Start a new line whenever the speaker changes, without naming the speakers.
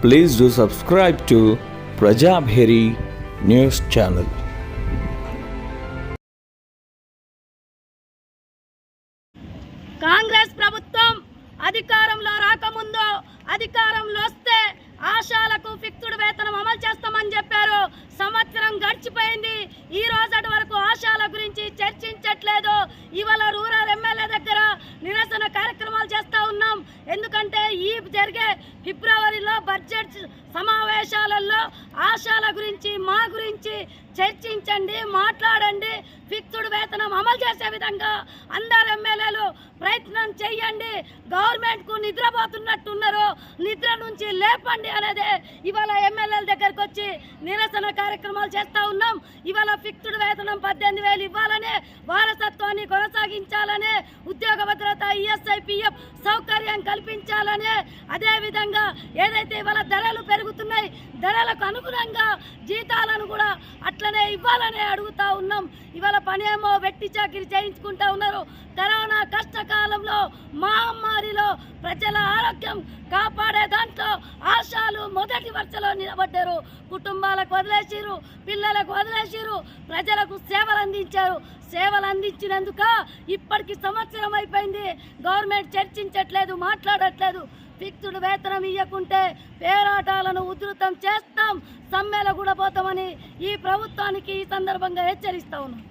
Please do subscribe to Prajabheri News Channel.
Congress ప్రభుత్వం అధికారంలో రాకముందు అధికారంలో వస్తే ఆశాలకు ఫిక్స్డ్ వేతనం అమలు చేస్తామని చెప్పారు. సంవత్సరం గడిచిపోయింది, ఈ రోజటి వరకు ఆశాల గురించి చర్చించట్లేదు. ఇవాళ రూరల్ ఎమ్మెల్యే దగ్గర నిరసన కార్యక్రమాలు చేస్తూ ఉన్నాం. ఎందుకంటే ఈ జరిగే ఫిబ్రవరిలో బడ్జెట్ సమావేశాలలో ఆశాల గురించి మా గురించి చర్చించండి, మాట్లాడండి. ఫిక్స్డ్ వేతనం అమలు చేసే విధంగా అందరు ఎమ్మెల్యేలు ప్రయత్నం చేయండి. గవర్నమెంట్కు నిద్రపోతున్నట్టున్నారు, నిద్ర నుంచి లేపండి అనేది ఇవాళ ఎమ్మెల్యేల దగ్గరకు వచ్చి నిరసన కార్యక్రమాలు చేస్తూ ఉన్నాం. ఇవాళ ఫిక్స్డ్ వేతనం 18,000 ఇవ్వాలనే, వారసత్వాన్ని కొనసాగించాలనే, ఉద్యోగ భద్రత ఈఎస్ఐ పిఎఫ్ సౌకర్యం కల్పించాలనే, అదేవిధంగా ఏదైతే ఇవాళ ధరలు పెరుగుతున్నాయి ధరలకు అనుగుణంగా జీతాలను కూడా అట్లనే ఇవ్వాలనే అడుగుతా ఉన్నాం. ఇవాళ పనేమో వెట్టి చాకిరి చేయించుకుంటా ఉన్నారు. కరోనా కష్టకాలంలో మహమ్మారిలో ప్రజల ఆరోగ్యం కాపాడే దాంట్లో ఆశాలు మొదటి వరుసలో నిలబడ్డారు. కుటుంబాలకు వదిలేసిరు, పిల్లలకు వదిలేసిరు, ప్రజలకు సేవలు అందించారు. సేవలు అందించినందుక ఇప్పటికి సంవత్సరం అయిపోయింది, గవర్నమెంట్ చర్చించట్లేదు, మాట్లాడట్లేదు. ఫిక్స్డ్ వేతనం ఇవ్వకుంటే పోరాటాలను ఉధృతం చేస్తాం, సమ్మెలో కూడా పోతామని ఈ ప్రభుత్వానికి ఈ సందర్భంగా హెచ్చరిస్తా ఉన్నాం.